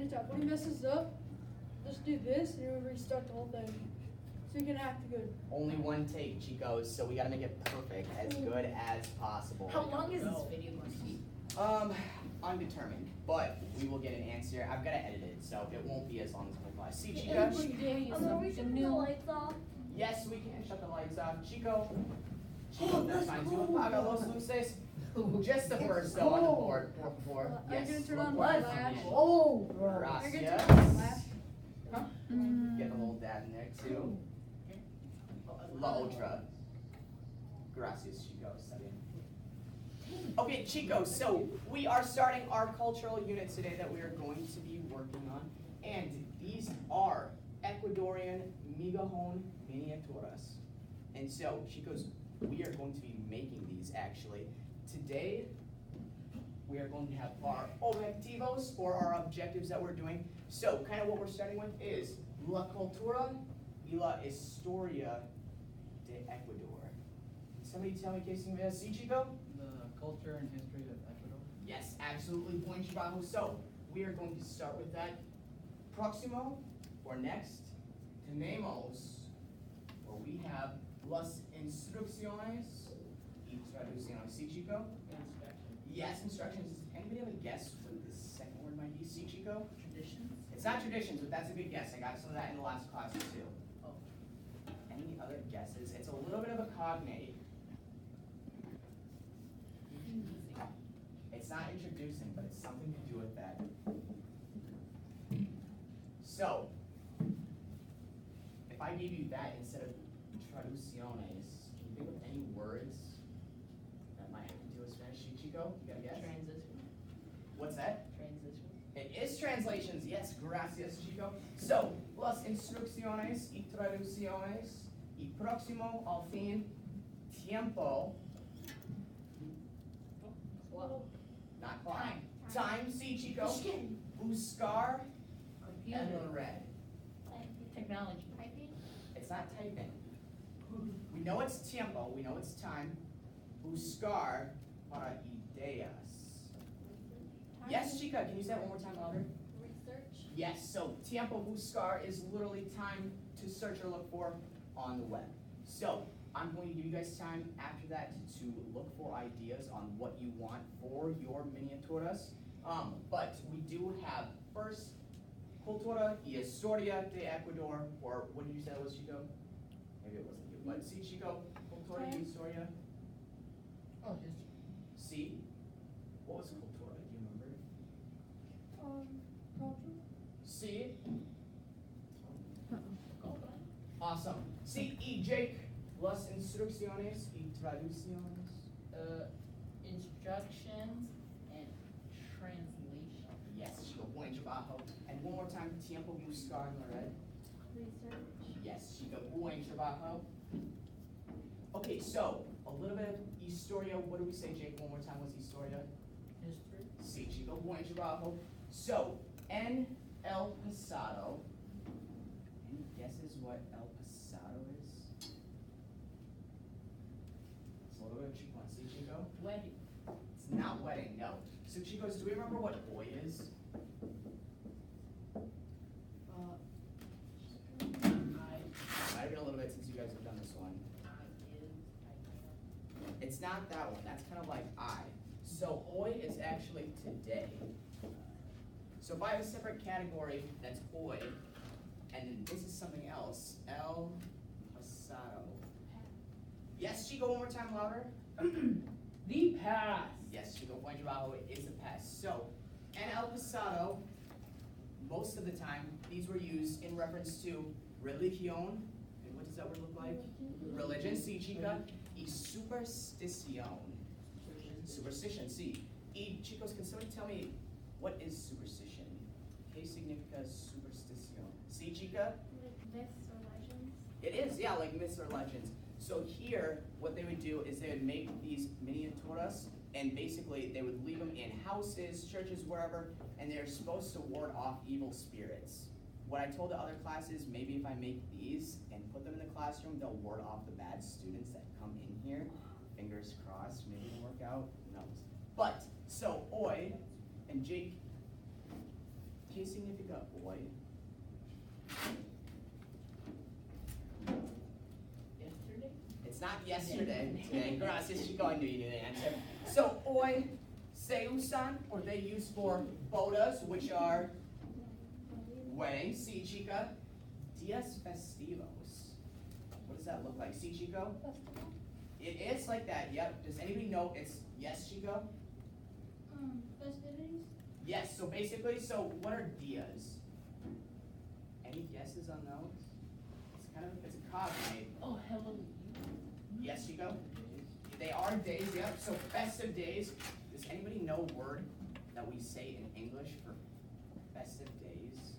second attempt. When he messes up, just do this and you'll restart the whole thing. So you can act good. Only one take, Chicos, so we gotta make it perfect, as good as possible. How long is this video going to be? Undetermined, but we will get an answer. I've gotta edit it, so it won't be as long as my class. See, Chico? Everybody dare you Are we shutting the lights off? Yes, we can shut the lights off. Chico, that's fine too. Paga los luces. Just the first though on the board. Por favor. Are you Yes. gonna turn on look the for flash? it. Oh, Are you gonna Gracias. turn on the flash? Huh? Get a little dab in there too. La otra. Gracias, Chico. Está bien. Okay, Chico, so we are starting our cultural unit today that we are going to be working on. And these are Ecuadorian migajon miniaturas. And so, Chicos, we are going to be making these actually. Today, we are going to have our objetivos, or our objectives that we're doing. So, kind of what we're starting with is la cultura y la historia de Ecuador. Can somebody tell me qué significa así, Chico? The culture and history of Ecuador. Yes, absolutely. Buen trabajo. So, we are going to start with that. Próximo, or next, tenemos, where we have las instrucciones y traducciones. Sí, Chico? Yes, instructions. Does anybody have a guess what the second word might be? See, Chico? Traditions? It's not traditions, but that's a good guess. I got some of that in the last class too. Oh. Any other guesses? It's a little bit of a cognate. It's not introducing, but it's something to do with that. So, if I gave you that instead of traducciones, can you think of any words that might have to do with Spanish? Chico, you got a guess? Transition. What's that? Transition. It is translations, yes, gracias, Chico. So, las instrucciones y traducciones y próximo al fin, tiempo, not clock. Time, see, Chico. Buscar Computer. and red. Technology. It's not typing. We know it's tiempo, we know it's time. Buscar para ideas. Yes, Chica, can you say that one more time louder? Research. Yes, so tiempo buscar is literally time to search or look for on the web. So I'm going to give you guys time after that to look for ideas on what you want for your miniaturas. But we do have first cultura y historia de Ecuador, or what did you say it was, Chico? Maybe it wasn't you, but see, Chico, cultura y historia. Oh, history. See, what was cultura? Do you remember? Culture? See. Awesome. See, y Jake, las instrucciones y traducciones. Instructions and translation. Yes, Chico, buen trabajo. And one more time, tiempo buscar en la red. Research. Yes, Chico, buen trabajo. Okay, so a little bit of historia. What do we say, Jake? One more time, what's historia? History. Sí, Chico, buen trabajo. So, en el pasado, any guesses what el pasado is? It's a little bit of Chico. See, Chico? Wedding. It's not wedding, no. So, Chicos, do we remember what hoy is? Might have been a little bit since you guys have done this one. It's not that one. That's kind of like I. So, hoy is actually today. So if I have a separate category that's hoy, and then this is something else, el pasado. Yes, Chico, one more time louder. The past. Yes, Chico, buen trabajo, it is the past. So, en el pasado, most of the time, these were used in reference to religión, and what does that word look like? Religion, sí, chica, y superstición. Superstition, sí. Y chicos, can somebody tell me what is superstition? ¿Qué significa superstición? Sí, chica? Like myths or legends. It is, yeah, like myths or legends. So here, what they would do is they would make these miniaturas, and basically they would leave them in houses, churches, wherever, and they're supposed to ward off evil spirits. What I told the other classes, maybe if I make these and put them in the classroom, they'll ward off the bad students that come in here. Fingers crossed, maybe it'll work out, who knows. But, so, Oi and Jake, ¿Qué significa hoy? Yesterday? It's not yesterday, today. Gracias, chico, I knew you knew the answer. So, hoy se usan, or they use for bodas, which are weddings, sí, chica. Días festivos. What does that look like? Sí, chico? Festival. It is like that, yep. Does anybody know it's yes, Chico? Festivities? Yes, so basically, so what are días? Any guesses on those? It's a cognate. Oh, hello. Yes, Chico? They are days, yep. So festive days. Does anybody know a word that we say in English for festive days?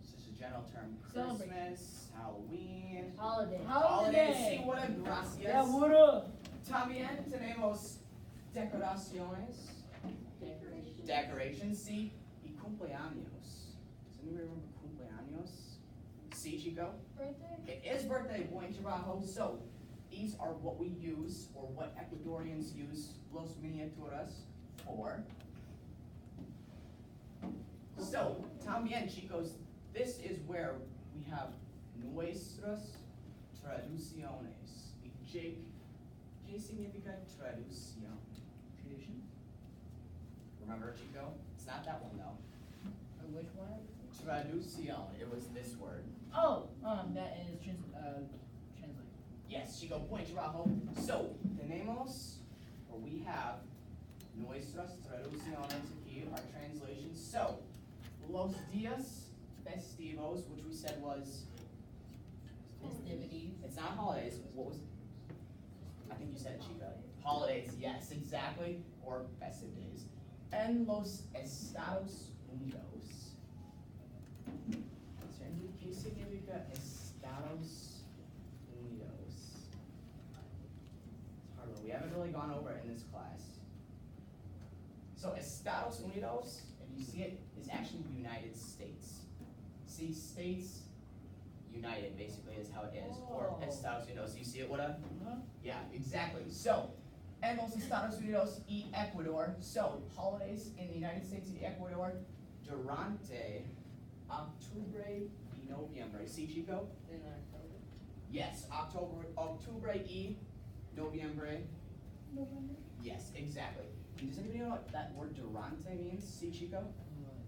It's just a general term. Celebrate. Christmas, Halloween, Holiday. holidays. Sí, what a gracias. Yeah, what up? También tenemos decoraciones. Decorations. Decorations, sí, y cumpleaños. Does anybody remember cumpleaños? Sí, Chico? Birthday? It is birthday, buen trabajo. So, these are what we use, or what Ecuadorians use los miniaturas for. So, también, chicos, this is where we have nuestras traducciones. Y Jake, ¿qué significa traducción? Tradition? Remember, Chico? It's not that one, though. Which one? Traducción, it was this word. Oh, that is translate. Yes, Chico, buen trabajo. So, tenemos, or we have, nuestras traducciones aquí, our translations. So, los días festivos, which we said was, Festivities. it's not holidays, what was, I think you said it, Chico. Holidays, yes, exactly, or festive days. En los Estados Unidos. ¿Qué significa Estados Unidos? It's hard one. We haven't really gone over it in this class. So Estados Unidos, if you see it, is actually United States. See, States United basically is how it is, or Oh. Estados Unidos. You see it, what a? Huh? Yeah, exactly. So, en los Estados Unidos y Ecuador. So, holidays in the United States y Ecuador durante octubre y noviembre. Sí, Chico? In October. Yes, octubre y noviembre. November. Yes, exactly. And does anybody know what that word durante means? Sí, Chico?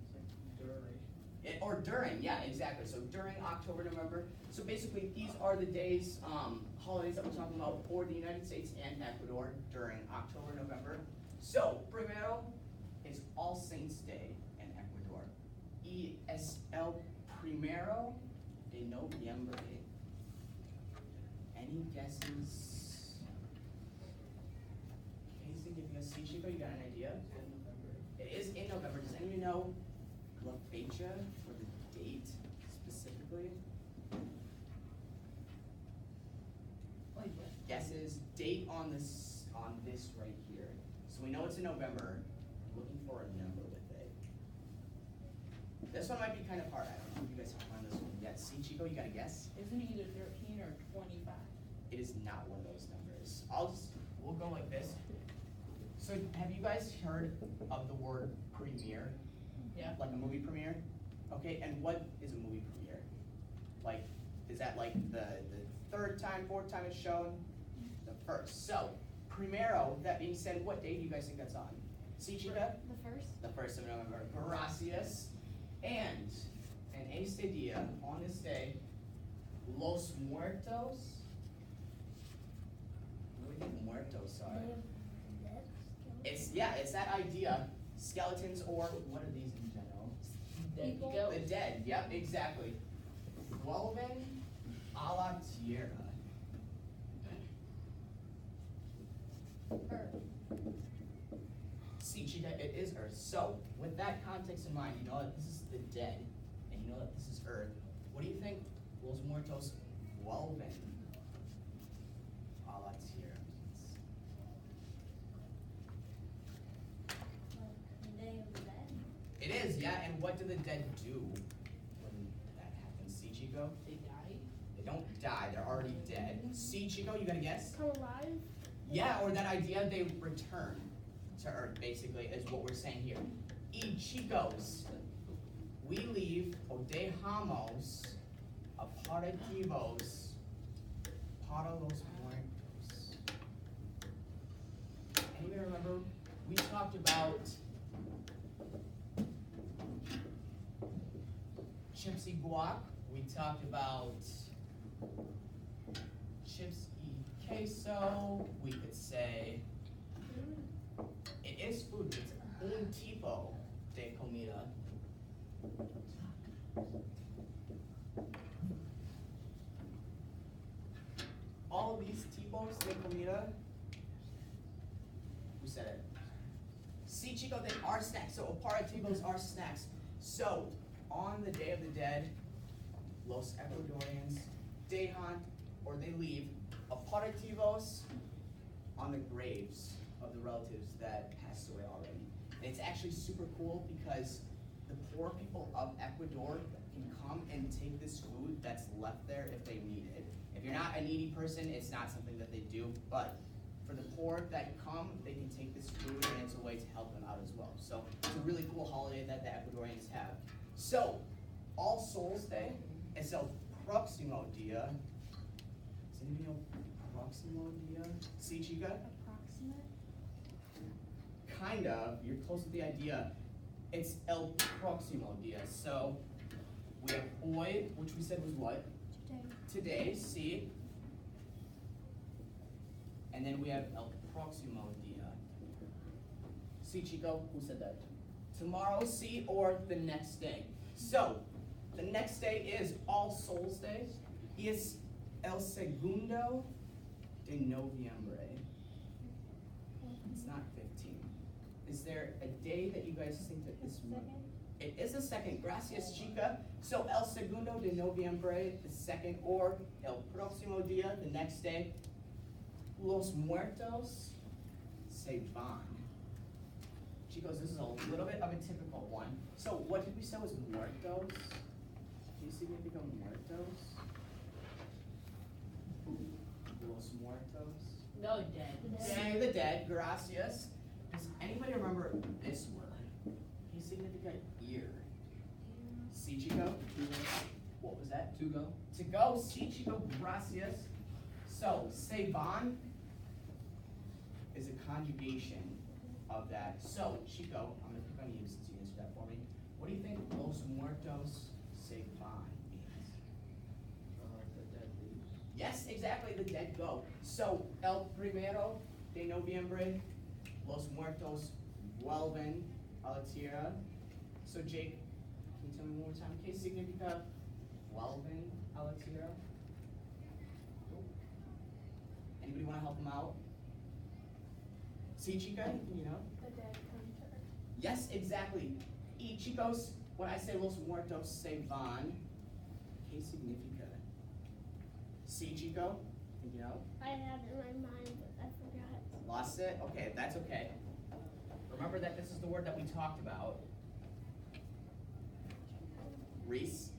It's like duration. Or during, yeah, exactly. So during October, November. So basically, these are the days, holidays that we're talking about for the United States and Ecuador during October, November. So, primero is All Saints Day in Ecuador. Y es el primero de noviembre. Any guesses? Anything give you a C, Chico? You got an idea? It is in November. Does anybody know La fecha, or the date specifically? Wait, what? Guesses, date on this right here. So we know it's in November. Looking for a number with it. This one might be kind of hard. I don't know if you guys have found this one yet. See, Chico, you got a guess? Isn't it either 13 or 25? It is not one of those numbers. We'll go like this. So have you guys heard of the word premiere? Yeah. Like a movie premiere? Okay, and what is a movie premiere? Like, is that like the third time, fourth time it's shown? The first. So, primero, with that being said, what day do you guys think that's on? See, Chica? The first? The 1st of November. Gracias. And en este día, on this day, los muertos. What do we think muertos are? It's that idea. Skeletons, or what are these in general? There you People. go. The dead, yep, exactly. Vuelven a la tierra. Earth. See, Chica, it is Earth. So, with that context in mind, you know that this is the dead, and you know that this is Earth. What do you think los muertos vuelven a la tierra means? The Day of the Dead. It is, yeah, and what do the dead do when that happens? See, Chico? They died? They don't die, they're already dead. See, Chico, you got a guess? Come alive. Yeah, or that idea they return to Earth, basically, is what we're saying here. Y chicos, dejamos aperitivos para los muertos. Anybody remember? We talked about chips y guac. We talked about chips y queso. We could say it is food. It's un tipo de comida. All of these tipos de comida. Who said it? Sí, chico, they are snacks. So aperitivos are snacks. So on the Day of the Dead, los Ecuadorians dejan or they leave aperitivos on the graves of the relatives that passed away already. And it's actually super cool because the poor people of Ecuador can come and take this food that's left there if they need it. If you're not a needy person, it's not something that they do, but for the poor that come, they can take this food and it's a way to help them out as well. So it's a really cool holiday that the Ecuadorians have. So, All Souls Day is el próximo día. Does anybody know próximo día? Sí, chica? Approximate. Kind of, you're close with the idea. It's el próximo día. So, we have hoy, which we said was what? Today. Today, sí. And then we have el próximo día. Sí, chico, who said that? Tomorrow, sí, or the next day. So, the next day is All Souls Day. Es el segundo de noviembre. It's not 15. Is there a day that you guys think that this month? It is the second. Gracias, chica. So, el segundo de noviembre, the second, or el próximo día, the next day. Los muertos se van. Chicos, this is a little bit of a typical one. So what did we say was muertos? Can you significa muertos? Los muertos. No, dead. See the dead, gracias. Does anybody remember this word? Can you significa ear? Sí, chico? What was that? To go. To go, sí, chico, gracias. So, se van is a conjugation of that. So, Chico, I'm gonna pick on you since you answered that for me. What do you think los muertos se van means? The dead leaves. Yes, exactly, the dead go. So, el primero de noviembre, los muertos vuelven a la tierra. So, Jake, can you tell me one more time? ¿Qué significa vuelven a la tierra? Anybody wanna help him out? Sí, chica, you know? The dead come to earth. Yes, exactly. Y chicos, when I say los muertos se van, ¿qué significa? Sí, chico? Think you know? I had it in my mind, but I forgot. Lost it? Okay, that's okay. Remember that this is the word that we talked about. Reese,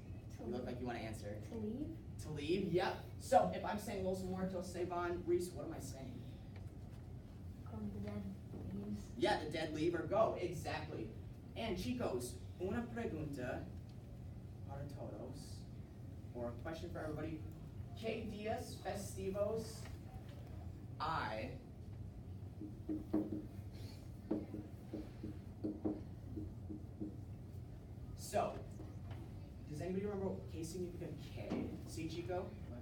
you look like you want to answer. To leave? To leave, yep. So if I'm saying los muertos se van, Reese, what am I saying? The dead leaves. Yeah, the dead leave or go, exactly. And chicos, una pregunta para todos, or a question for everybody. ¿Qué días festivos hay? So, does anybody remember what qué significa qué? Sí, chico? When?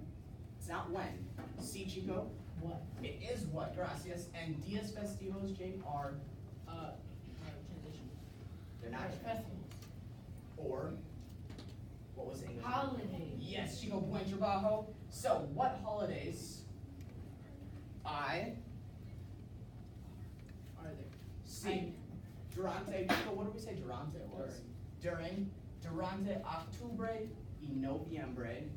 It's not when. Sí, chico? What? It is what, gracias. And días festivos, Jake, are, Transition. they're not, Festivals. or, what was it? English? Holidays. Yes, chico, buen trabajo. So, what holidays I Are there? see durante, chico, what did we say durante was? Durante octubre y noviembre,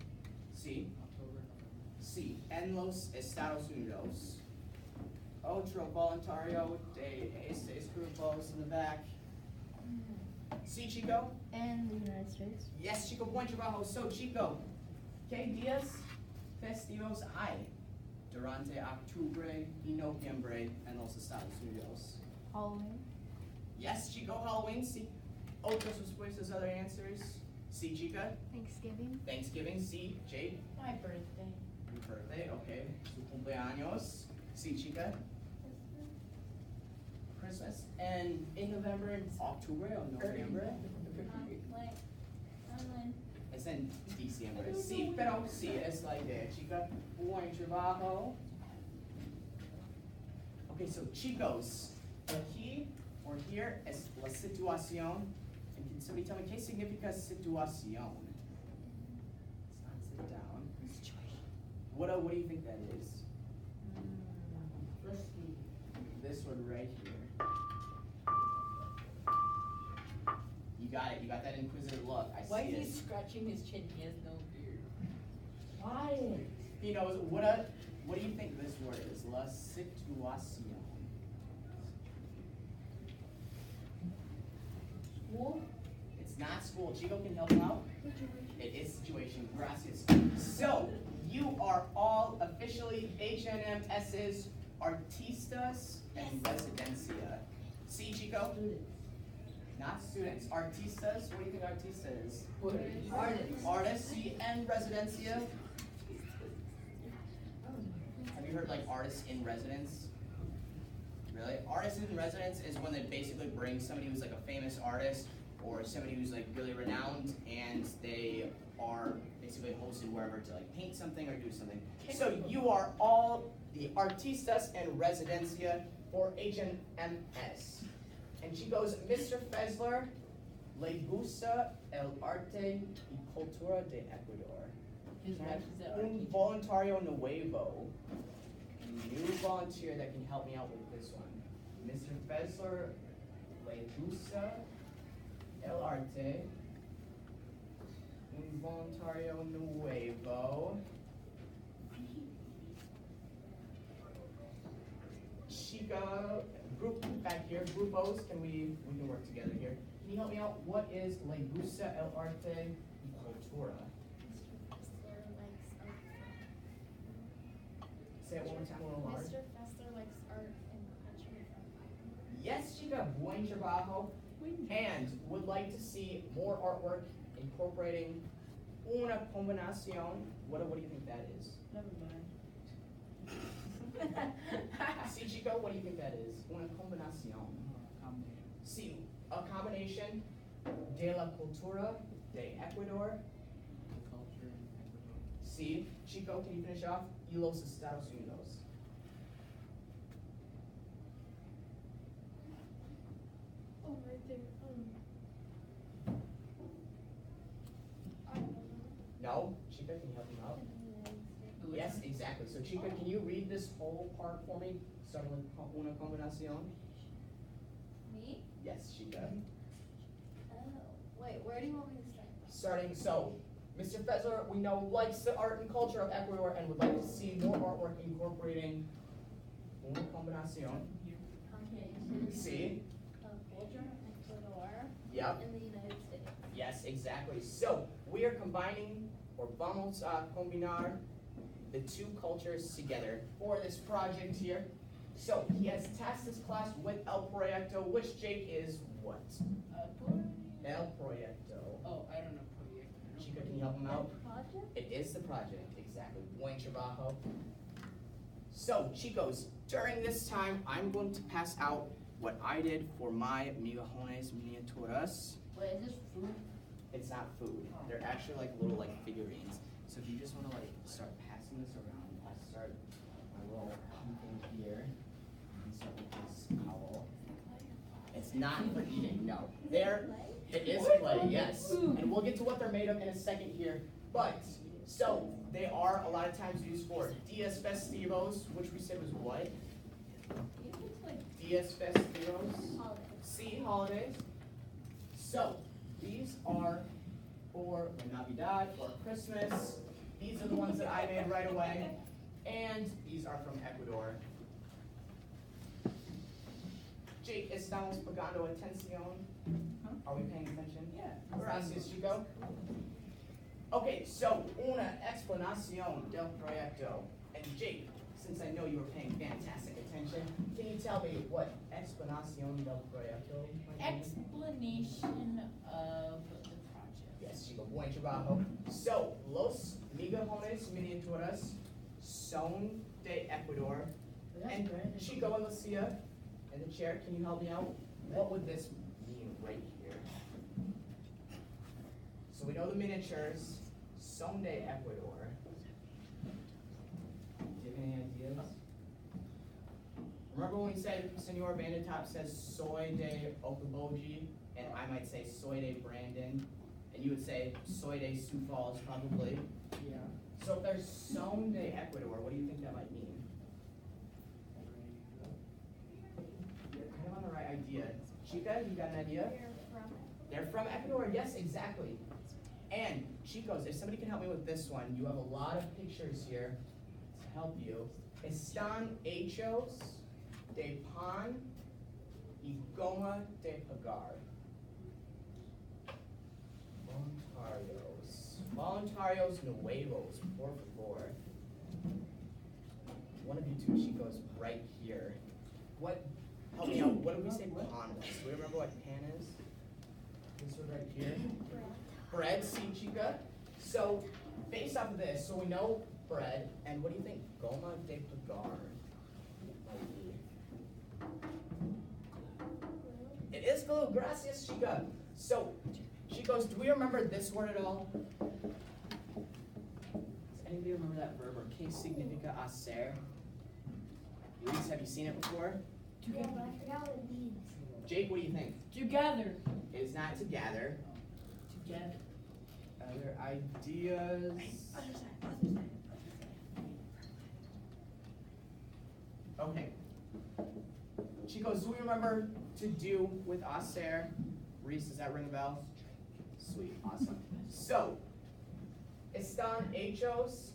sí, October, November. sí, en los Estados Unidos. Otro voluntario de estos grupos in the back. Sí, chico? And the United States. Yes, chico, buen trabajo. So, chico, ¿qué días festivos hay durante octubre y noviembre en los Estados Unidos? Halloween. Yes, chico, Halloween. Sí. Otras respuestas, other answers. C, Chica. Thanksgiving. Thanksgiving. C, Jake. My birthday. Your birthday, okay. Su cumpleaños. C, Chica. Christmas. And in November and October or November. Es en diciembre. Sí, pero sí es la idea, chica. Buen trabajo. Okay, so chicos, aquí or here es la situación. And can somebody tell me qué significa situación? It's not sit down. What do you think that is? Risky. This one right here. You got it. You got that inquisitive look. I Why see is it. he scratching his chin? He has no beard. Why? He knows what do you think this word is? La situación. School? It's not school. Chico can help him out. It is situation. Gracias. So you are all officially HNMS's artistas and residencia. See, Chico? Not students. Artistas. What do you think artista is? Artists. Artists. See, and residencia. Have you heard like artists in residence? Really? Artists in residence is when they basically bring somebody who's like a famous artist or somebody who's like really renowned and they are basically hosted wherever to like paint something or do something. So you are all the artistas and residencia for HNMS. And she goes, Mr. Fezler, le gusta el arte y cultura de Ecuador. His Can I wife have is that un voluntario nuevo, a new volunteer that can help me out with this one. Mr. Fezler, le gusta el arte, un voluntario nuevo. Chica, group back here, grupos, we can work together here. Can you help me out? What is le gusta el arte y cultura? Say it one more time, a little louder. Mr. Fester likes art and culture. Yes, Chica, buen trabajo. And would like to see more artwork incorporating una combinación. What do you think that is? Never mind. See, Chico, what do you think that is? Una combinación. See, a combination de la cultura de Ecuador. See, Chico, can you finish off? Y los Estados Unidos. Oh, right there. I don't know. No? Chica, can you help me out? Yes, exactly. So Chica, can you read this whole part for me? Starting with una combinación? Me? Yes, Chica. Oh. Wait, where do you want me to start? Starting, so, Mr. Fezler, we know likes the art and culture of Ecuador and would like to see more artwork incorporating una combinación. See? Of culture in Ecuador Yep. in the United States. Yes, exactly. So, we are combining, or vamos a combinar, the two cultures together for this project here. So, he has tasked this class with El Proyecto, which Jake is what? El Proyecto. Oh, I don't know. Project. Chica, can you help him out? Project? It is the project, exactly. Buen trabajo. So, chicos, during this time, I'm going to pass out what I did for my migajones miniaturas. Wait, is this food? It's not food. They're actually like little like figurines. So if you just want to like start passing this around, I'll start my little thing here and start with this owl. It's not for eating, no. It is clay, yes. And we'll get to what they're made of in a second here. But, so, they are a lot of times used for Dias Festivos, which we said was what? Dias Festivos. Holiday. See, holidays. So, these are for Navidad or Christmas. These are the ones that I made right away. And these are from Ecuador. Jake, estamos pagando atención? Are we paying attention? Yeah. Gracias, Chico. Okay, so una explanación del proyecto. And Jake, since I know you were paying fantastic attention, can you tell me what explanación del proyecto might mean? Explanation of the project. Yes, Chico. buen trabajo. So, los migajones miniaturas son de Ecuador. And Chico and Lucia in the chair, can you help me out? What would this mean right here? So we know the miniatures, son de Ecuador. Do you have any ideas? Remember when we said Senor Vandertop says soy de Okaboji, and I might say soy de Brandon, and you would say soy de Sioux Falls probably. Yeah. So if there's son de Ecuador, what do you think that might mean? You're kind of on the right idea. Chica, you got an idea? They're from Ecuador, yes, exactly. And chicos, if somebody can help me with this one, you have a lot of pictures here to help you. Están hechos de pan y goma de pagar. Voluntarios. Voluntarios nuevos, por favor. One of you two chicos right here. What, help me out, what did we say pan was? Do we remember what pan is? This one right here. Bread, see, chica? So, based off of this, so we know bread, and what do you think goma de pagar might be? It is glue, gracias, chica. So, chicos, do we remember this word at all? Does anybody remember that verb, or que significa hacer? Luis, have you seen it before? Yeah, but I forgot what it means. Jake, what do you think? Together. It is not to gather. Together. Other ideas? Okay. Chicos, do we remember to do with hacer? Reese, does that ring a bell? Sweet, awesome. So, están hechos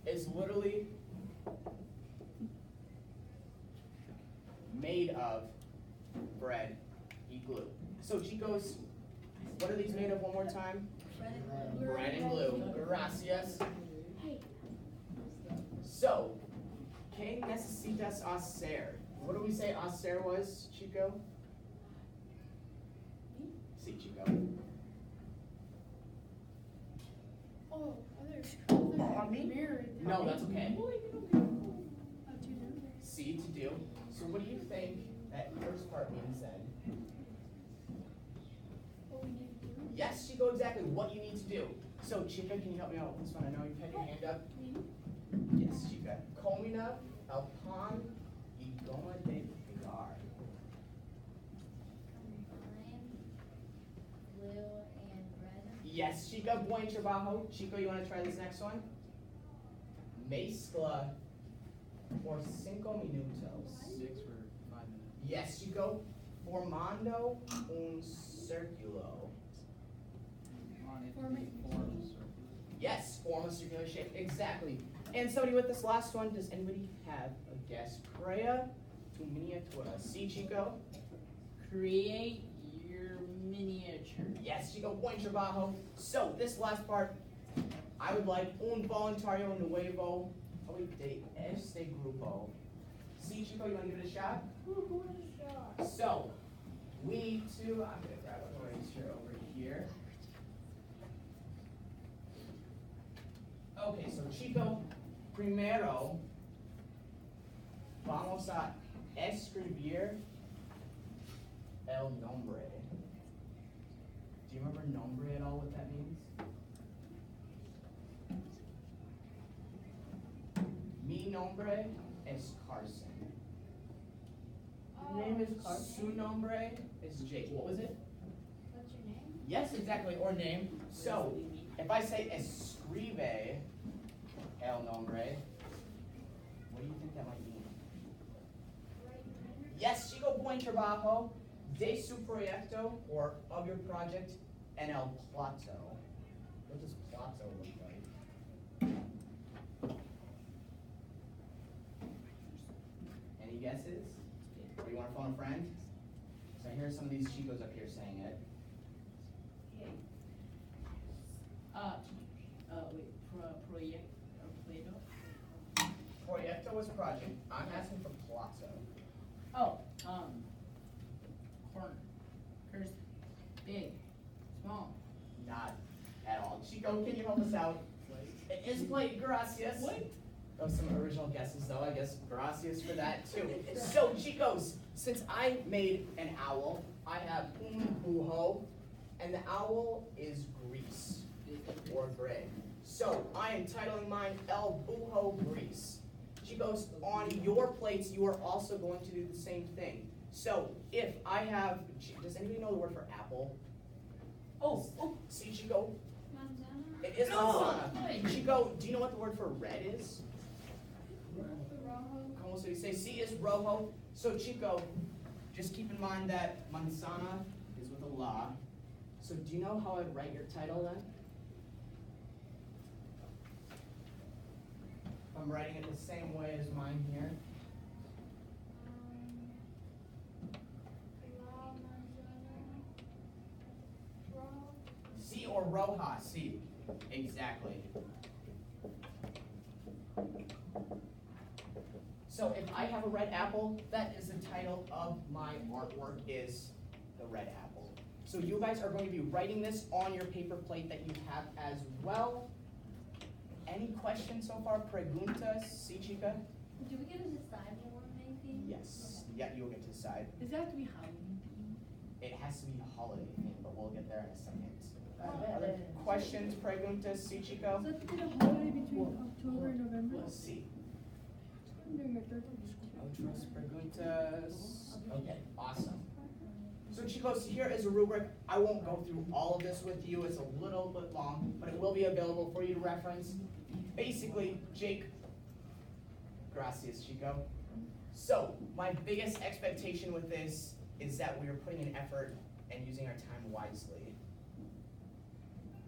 is literally made of bread y glue. So, chicos, what are these made of one more time? Bread and glue. Gracias. So, ¿qué necesitas hacer? What do we say hacer was, Chico? See, Chico. Oh, On me? married. No, that's okay. Oh, to do. See, to do. So what do you think that first part means then? What we need to do. Yes, Chico, exactly what you need to do. So, Chica, can you help me out with this one? I know you've had your hand up. Yes, Chica. Comina el pan y goma de pagar. Glue and bread. Yes, Chica, buen trabajo. Chico, you want to try this next one? Mezcla por 5 minutos. 6 for 5 minutes. Yes, Chico. Formando un círculo. Yes, form a circular shape. Exactly. And somebody with this last one, does anybody have a guess? Crea tu miniatura. See, Chico? Create your miniature. Yes, Chico. Buen trabajo. So, this last part, I would like un voluntario nuevo de este grupo. See, Chico, you want to give it a shot? So, we need to, I'm going to grab a eraser over here. Okay, so Chico, primero vamos a escribir el nombre. Do you remember nombre at all, what that means? Mi nombre es Carson. Your name is Carson? Su nombre is Jake. What was it? What's your name? Yes, exactly, or name. So, if I say escribe el nombre, what do you think that might mean? Yes, Chico, buen trabajo de su proyecto, or of your project, en el plato. What does plato look like? Any guesses? Or you want to phone a friend? So I hear some of these Chicos up here saying it. Project or Play-Doh? Proyecto was project. I'm asking for plato. Oh, corner. Curse. Big. Small. Not Chico, can you help us out? It is plate, gracias. Oh, some original guesses though, I guess gracias for that too. So Chicos, since I made an owl, I have buho, and the owl is Greece, or gray. So I am titling mine El Buho Greece. Chicos, on your plates, you are also going to do the same thing. So if I have, does anybody know the word for apple? Oh, see Chico? Manzana? It is manzana. Chico, do you know what the word for red is? Rojo. Como se dice? C is rojo. So Chico, just keep in mind that manzana is with a la. So do you know how I'd write your title then? I'm writing it the same way as mine here. La manzana. Rojo. C or roja, C. Exactly. So if I have a red apple, that is the title of my artwork, is the red apple. So you guys are going to be writing this on your paper plate that you have as well. Any questions so far? Preguntas, sí, chica? Do we get to decide what we're making? Yes. Yeah, you'll get to decide. Does it have to be Halloween themed? It has to be holiday themed, but we'll get there in a second. Oh, Other questions, preguntas, sí, chico? Is that the holiday between October and November? We'll see. I'm doing my third one. Otras preguntas? Okay, awesome. So chicos, here is a rubric. I won't go through all of this with you. It's a little bit long, but it will be available for you to reference. Basically, Jake, gracias, Chico. So, my biggest expectation with this is that we are putting in effort and using our time wisely.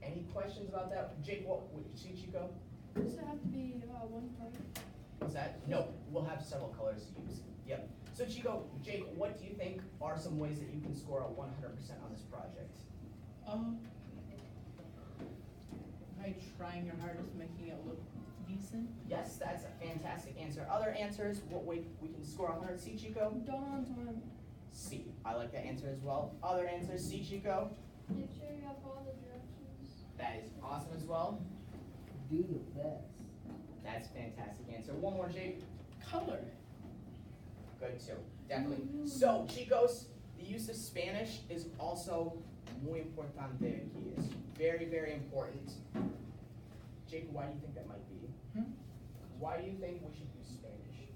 Any questions about that? Jake, what would you see, Chico? Does it have to be one color? What's that? No, we'll have several colors to use. Yep. So Chico, Jake, what do you think are some ways that you can score a 100% on this project? By trying your hardest, making it look decent. Yes, that's a fantastic answer. Other answers, what way we can score 100? C, Chico? Don't on time. C. I like that answer as well. Other answers, C, Chico? Make sure you have all the directions. That is awesome as well. Do the best. That's a fantastic answer. One more, Jake. Color. Good too, definitely. So, chicos, the use of Spanish is also muy importante aquí. It's very, very important. Jake, why do you think that might be? Why do you think we should use Spanish?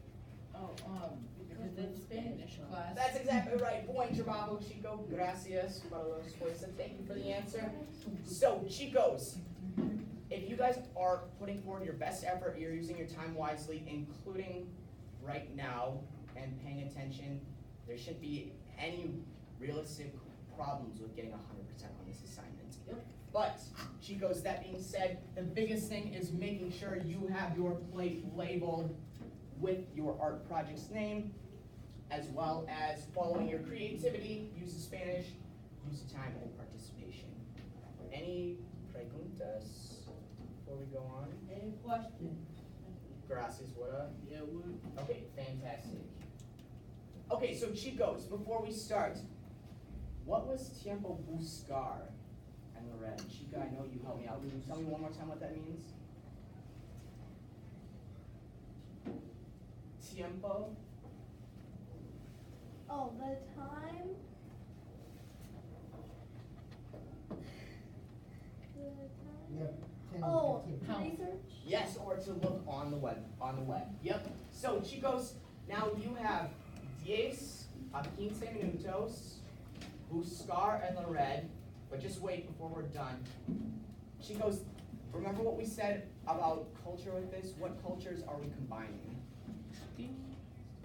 Because it's Spanish class. That's exactly right. Buen trabajo, Chico. Gracias para la respuesta. Thank you for the answer. So, chicos, if you guys are putting forward your best effort, you're using your time wisely, including right now, and paying attention, there shouldn't be any realistic problems with getting 100% on this assignment. Yep. But, chicos, that being said, the biggest thing is making sure you have your plate labeled with your art project's name, as well as following your creativity, use of Spanish, use of time, and participation. Any preguntas before we go on? Any questions? Gracias, what up? Yeah, we. Okay, fantastic. Okay, so chicos, before we start, what was tiempo buscar and Loretta? Chica, I know you helped me out. Can you tell me one more time what that means? Tiempo? Oh, the time. Yeah. 10, Oh, 15. Count. research? Yes, or to look on the web. Yep. So chicos, now you have 10 a 15 minutos, buscar and la red, but just wait before we're done. Chicos, remember what we said about culture with this? What cultures are we combining?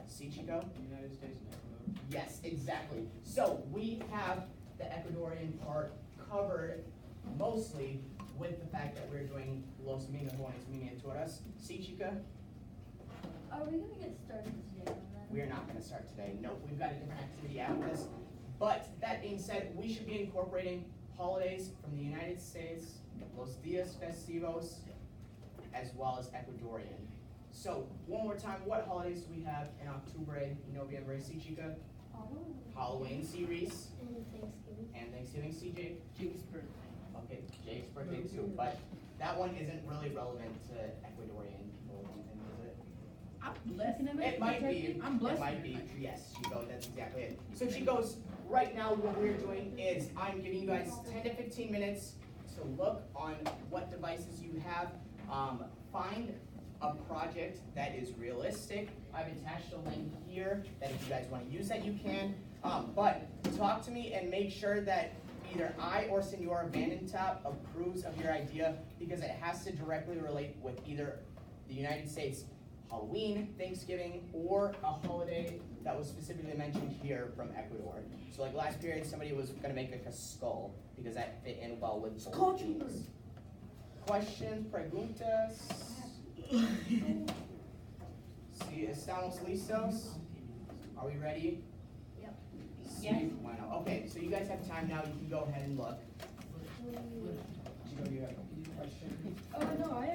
See, Chico? United States and Ecuador. Yes, exactly. So we have the Ecuadorian part covered mostly with the fact that we're doing Los Minijones Miniaturas. See, Chica? Are we gonna get started today on that? We are not gonna start today. Nope, we've got a different activity after this. But that being said, we should be incorporating holidays from the United States, Los Días Festivos, as well as Ecuadorian. So, one more time, what holidays do we have in Octubre, Noviembre, see, Chica? Halloween, see, Reese? And Thanksgiving. And Thanksgiving, see, Jake? Jake's birthday. Okay, Jake's birthday too, but that one isn't really relevant to Ecuadorian people, is it? I'm blessed. It might be. I'm blessed. It might be. Yes, Chico, that's exactly it. So Chico's, right now what we're doing is I'm giving you guys 10 to 15 minutes to look on what devices you have. Find a project that is realistic. I've attached a link here that if you guys want to use that you can. But talk to me and make sure that either I or Senora Vandentop approves of your idea because it has to directly relate with either the United States Halloween, Thanksgiving, or a holiday that was specifically mentioned here from Ecuador. So like last period, somebody was gonna make like a skull because that fit in well with Skull both troopers. themes. Questions, preguntas? Si estamos listos? Are we ready? Yep. Sí, bueno. Okay, so you guys have time now. You can go ahead and look. Chico, do you have a question? No, I